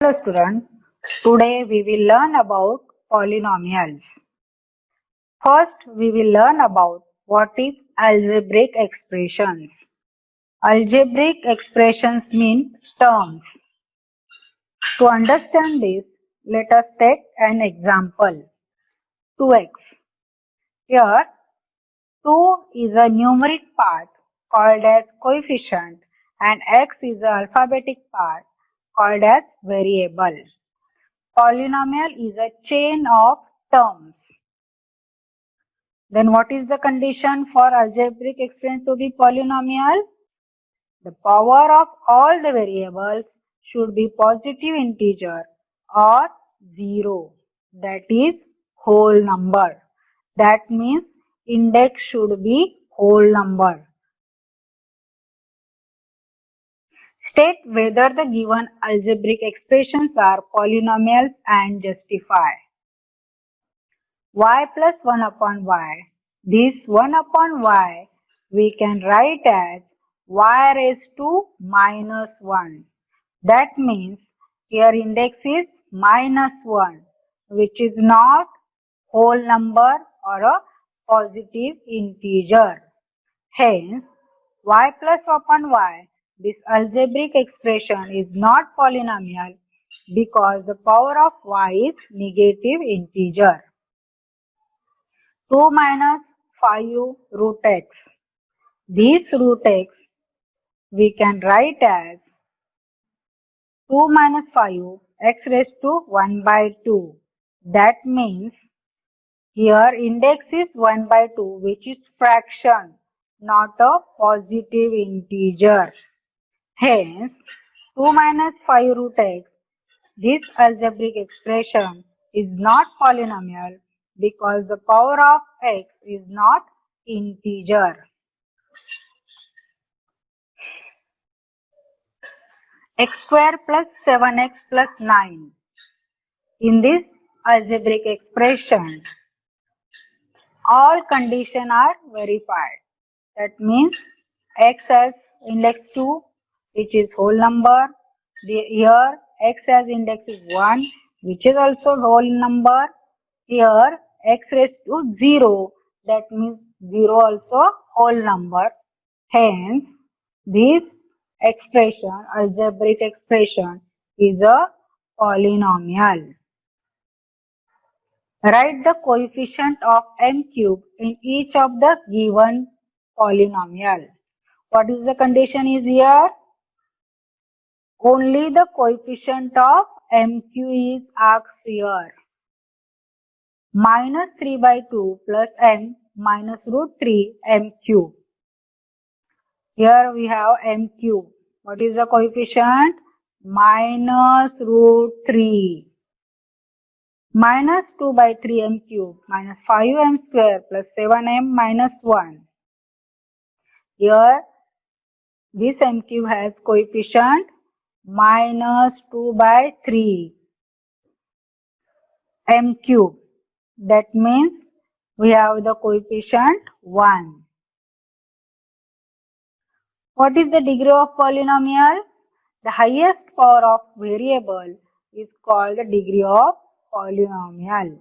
Hello students, today we will learn about polynomials. First we will learn about what is algebraic expressions. Algebraic expressions mean terms. To understand this, let us take an example. 2x. Here 2 is a numeric part called as coefficient and x is the alphabetic part called as variable. Polynomial is a chain of terms. Then what is the condition for algebraic expression to be polynomial? The power of all the variables should be positive integer or 0. That is whole number. That means index should be whole number. State whether the given algebraic expressions are polynomials and justify. Y plus 1 upon y. This 1 upon y we can write as y raised to minus 1. That means here index is minus 1, which is not whole number or a positive integer. Hence, y plus upon y, this algebraic expression is not polynomial because the power of y is negative integer. 2 minus 5 root x. This root x we can write as 2 minus 5 x raised to 1 by 2. That means here index is 1 by 2, which is fraction, not a positive integer. Hence 2 minus 5 root x, this algebraic expression is not polynomial because the power of x is not integer. X square plus 7x plus 9. In this algebraic expression, all conditions are verified. That means x has index 2, which is whole number. Here x has index is 1, which is also whole number. Here x raised to 0, that means 0 also whole number. Hence, this expression, algebraic expression, is a polynomial. Write the coefficient of m cube in each of the given polynomial. What is the condition is here? Only the coefficient of mq is asked here. Minus 3 by 2 plus m minus root 3 m cube. Here we have m cube. What is the coefficient? Minus root 3. Minus 2 by 3 m cube minus 5m square plus 7m minus 1. Here this m cube has coefficient minus 2 by 3 m cube. That means we have the coefficient 1. What is the degree of polynomial? The highest power of variable is called the degree of polynomial.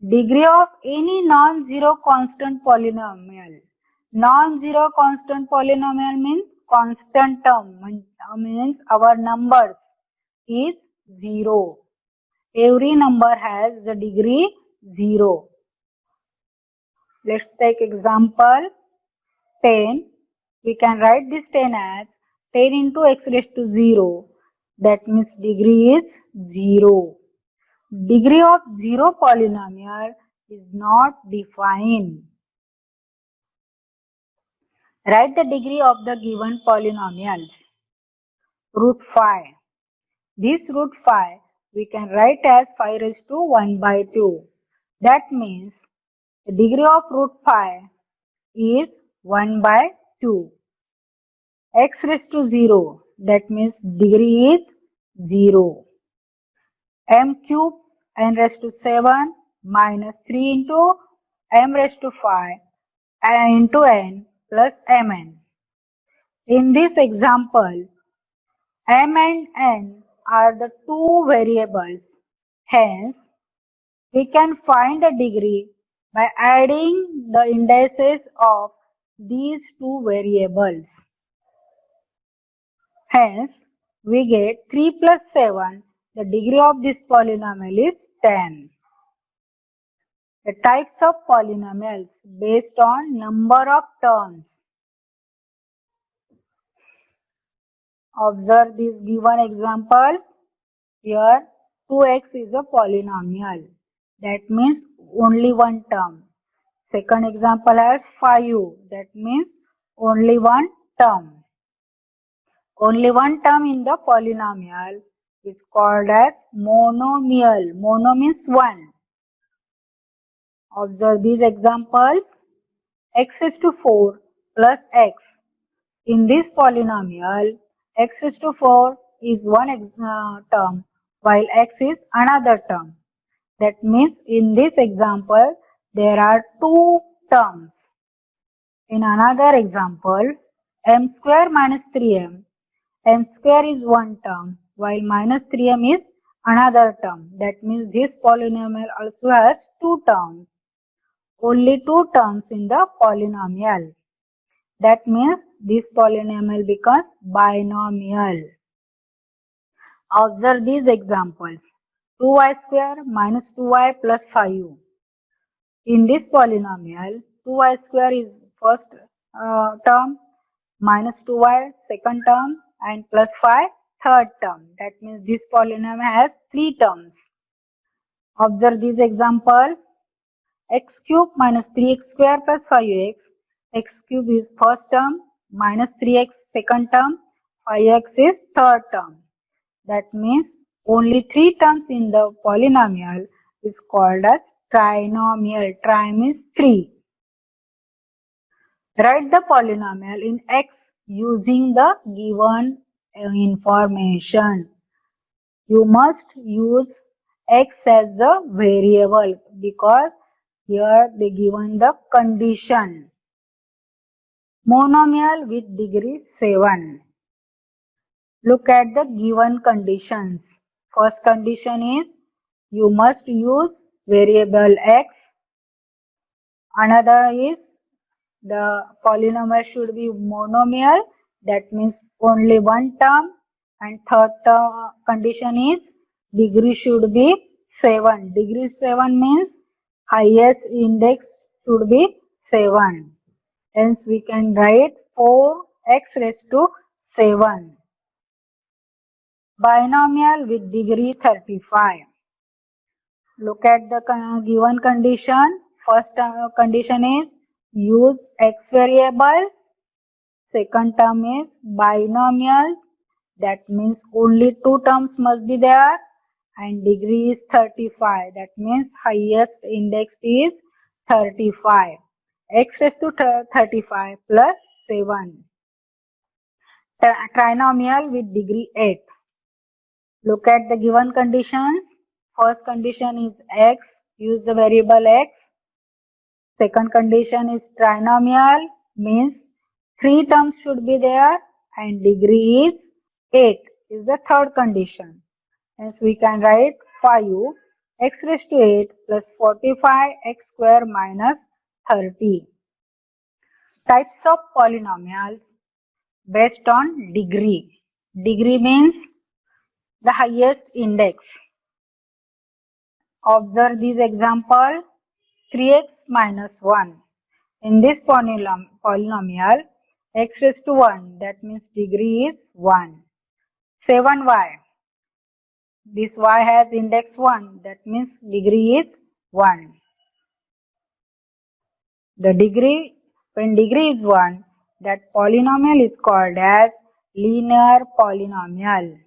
Degree of any non-zero constant polynomial. Non-zero constant polynomial means constant term, means our numbers is 0. Every number has the degree 0. Let's take example 10. We can write this 10 as 10 into x raised to 0. That means degree is 0. Degree of 0 polynomial is not defined. Write the degree of the given polynomials. Root 5. This root 5 we can write as 5 raised to 1 by 2. That means the degree of root 5 is 1 by 2. X raised to 0. That means degree is 0. M cube n raised to 7 minus 3 into m raised to 5 into n plus mn. In this example, m and n are the two variables. Hence, we can find the degree by adding the indices of these two variables. Hence, we get 3 plus 7. The degree of this polynomial is 10. The types of polynomials based on number of terms. Observe this given example. Here 2x is a polynomial. That means only one term. Second example has 5. That means only one term. Only one term in the polynomial is called as monomial. Mono means one. Observe these examples. X raised to 4 plus x. In this polynomial, x raised to 4 is one term while x is another term. That means in this example, there are two terms. In another example, m square minus 3m. M square is one term while minus 3m is another term. That means this polynomial also has two terms. Only two terms in the polynomial. That means this polynomial becomes binomial. Observe these examples. 2y square minus 2y plus 5. In this polynomial, 2y square is first term, minus 2y second term and plus 5 third term. That means this polynomial has three terms. Observe this example. X cube minus 3x square plus 5x. X cube is first term, minus 3x second term, 5x is third term. That means only three terms in the polynomial is called as trinomial. Tri means three. Write the polynomial in x using the given information. You must use x as the variable because here they given the condition. Monomial with degree 7. Look at the given conditions. First condition is you must use variable x. Another is the polynomial should be monomial. That means only one term. And third condition is degree should be 7. Degree 7 means highest index should be 7. Hence we can write 4x raised to 7. Binomial with degree 35. Look at the given condition. First condition is use x variable. Second term is binomial. That means only two terms must be there. And degree is 35. That means highest index is 35. X raised to 35 plus 7. Trinomial with degree 8. Look at the given conditions. First condition is x. Use the variable x. Second condition is trinomial. Means three terms should be there. And degree is 8 is the third condition. Hence we can write 5 x raised to 8 plus 45 x square minus 30. Types of polynomials based on degree. Degree means the highest index. Observe this example. 3x minus 1. In this polynomial, x raised to 1. That means degree is 1. 7y. This y has index 1. That means degree is 1. The degree, when degree is 1, that polynomial is called as linear polynomial.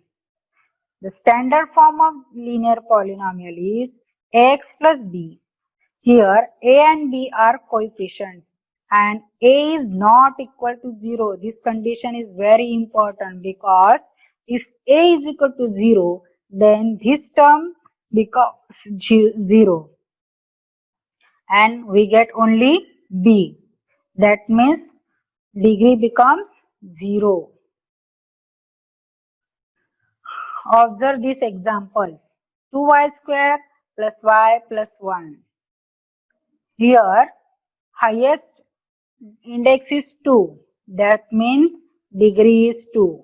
The standard form of linear polynomial is ax plus b. Here a and b are coefficients and a is not equal to 0. This condition is very important because if a is equal to 0, then this term becomes 0 and we get only b. That means degree becomes 0. Observe these examples. 2y square plus y plus 1. Here, highest index is 2. That means degree is 2.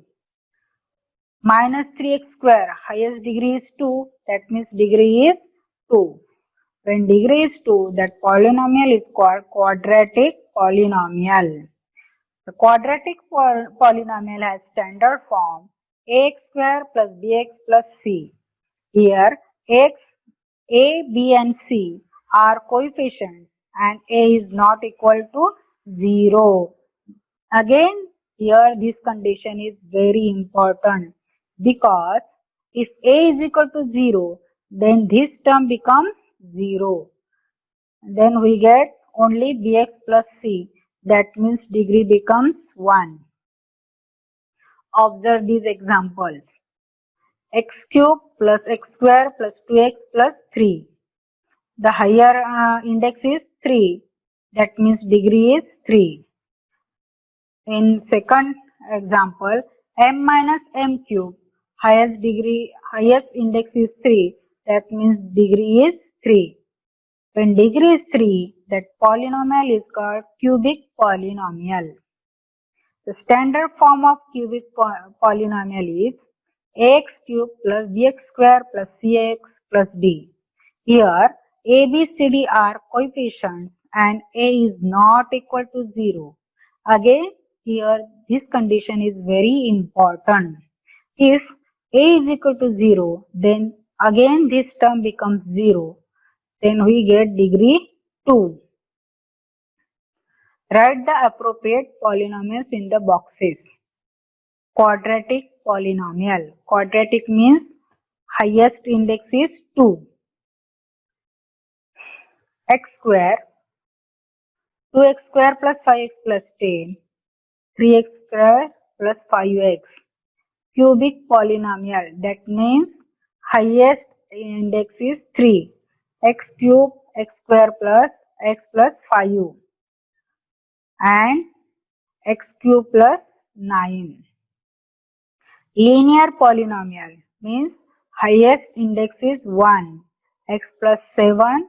Minus 3x square, highest degree is 2. That means degree is 2. When degree is 2, that polynomial is called quadratic polynomial. The quadratic polynomial has standard form ax square plus bx plus c. Here x, a, b and c are coefficients and a is not equal to 0. Again, here this condition is very important because if a is equal to 0, then this term becomes 0. Then we get only bx plus c. That means degree becomes 1. Observe these examples. X cube plus x square plus 2x plus 3. The higher index is 3. That means degree is 3. In second example, m minus m cube, highest index is 3. That means degree is 3. When degree is 3, that polynomial is called cubic polynomial. The standard form of cubic polynomial is ax cube plus bx square plus cx plus d. Here, a, b, c, d are coefficients and a is not equal to 0. Again, here this condition is very important. If a is equal to 0, then again this term becomes 0. Then we get degree 2. Write the appropriate polynomials in the boxes. Quadratic polynomial. Quadratic means highest index is 2. X square, 2x square plus 5x plus 10, 3x square plus 5x. Cubic polynomial. That means highest index is 3. X cube, x square plus x plus 5 and x cube plus 9. Linear polynomial means highest index is 1. X plus 7.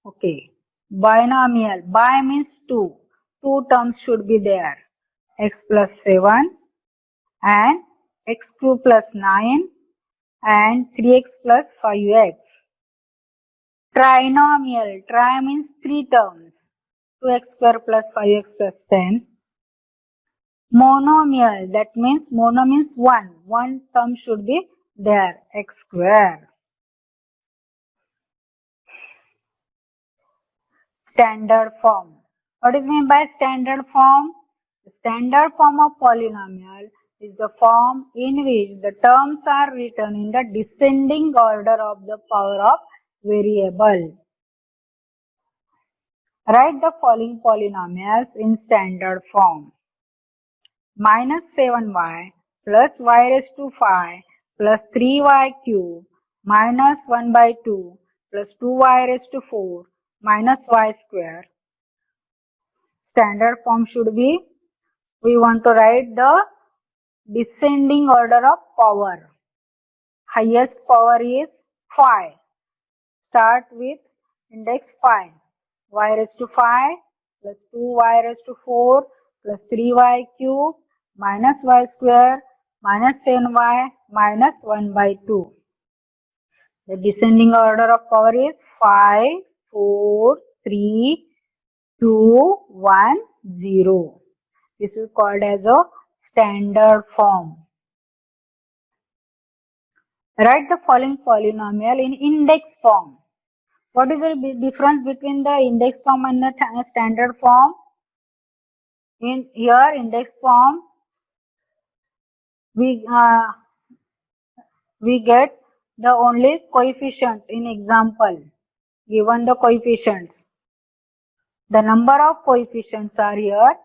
Okay. Binomial. Bi means 2. 2 terms should be there. X plus 7 and x cube plus 9 and 3x plus 5x. Trinomial. Tri means 3 terms. 2x square plus 5x plus 10. Monomial. That means mono means 1. 1 term should be there. X square. Standard form. What is meant by standard form? The standard form of polynomial is the form in which the terms are written in the descending order of the power of variable. Write the following polynomials in standard form. Minus 7y plus y raised to 5 plus 3y cube minus 1 by 2 plus 2y raised to 4 minus y square. Standard form should be, we want to write the descending order of power. Highest power is 5. Start with index 5. Y raised to 5 plus 2y raised to 4 plus 3y cube minus y square minus 10y minus 1 by 2. The descending order of power is 5, 4, 3, 2, 1, 0. This is called as a standard form. Write the following polynomial in index form. What is the difference between the index form and the standard form? In here, index form, we get the only coefficient in example. Given the coefficients. The number of coefficients are here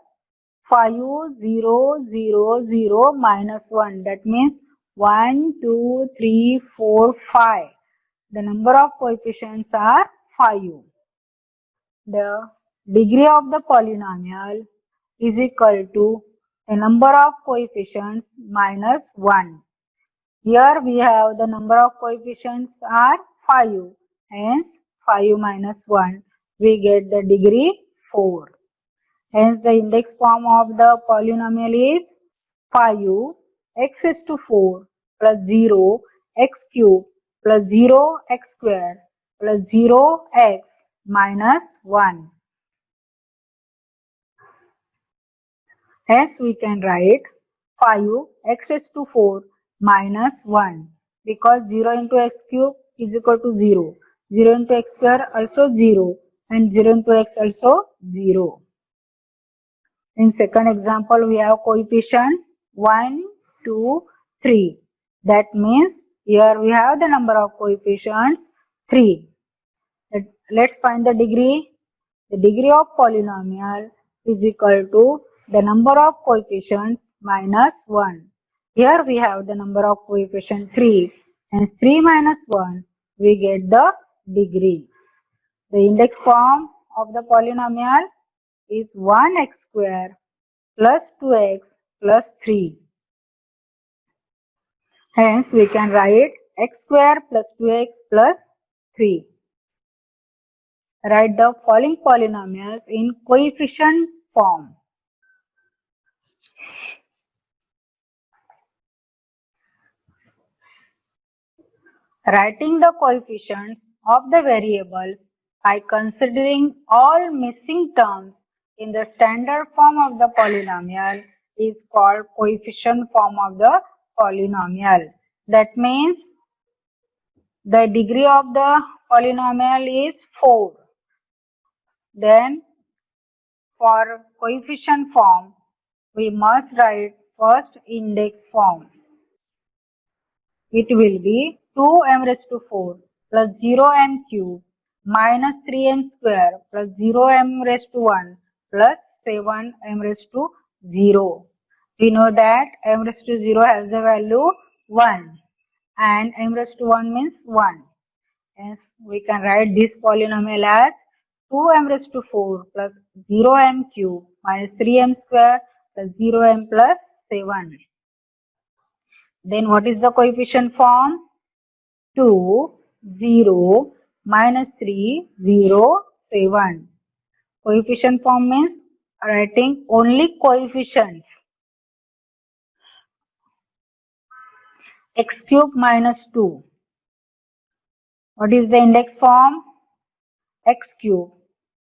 5, 0, 0, 0, minus 1. That means 1, 2, 3, 4, 5. The number of coefficients are 5. The degree of the polynomial is equal to the number of coefficients minus 1. Here we have the number of coefficients are 5. Hence 5 minus 1. We get the degree 4. Hence the index form of the polynomial is 5 x raised to 4 plus 0 x cube plus 0 x square plus 0 x minus 1. Hence we can write 5 x raised to 4 minus 1 because 0 into x cube is equal to 0. 0 into x square also 0 and 0 into x also 0. In second example, we have coefficient 1, 2, 3. That means here we have the number of coefficients 3. Let's find the degree. The degree of polynomial is equal to the number of coefficients minus 1. Here we have the number of coefficient 3. And 3 minus 1, we get the degree. The index form of the polynomial is 1x square plus 2x plus 3. Hence, we can write x square plus 2x plus 3. Write the following polynomials in coefficient form. Writing the coefficients of the variable by considering all missing terms in the standard form of the polynomial is called coefficient form of the polynomial. That means the degree of the polynomial is 4. Then for coefficient form, we must write first index form. It will be 2m raised to 4 plus 0m cube minus 3m square plus 0m raised to 1 plus 7m raised to 0. We know that m raised to 0 has the value 1 and m raised to 1 means 1. Hence, we can write this polynomial as 2m raised to 4 plus 0m cube minus 3m square plus 0m plus 7. Then what is the coefficient form? 2, 0, minus 3, 0, 7. Coefficient form means writing only coefficients. X cube minus 2. What is the index form? X cube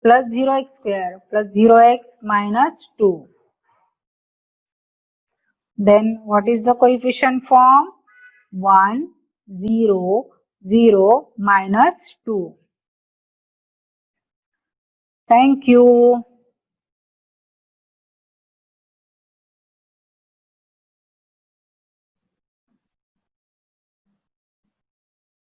plus 0x square plus 0x minus 2. Then what is the coefficient form? 1, 0, 0 minus 2. Thank you.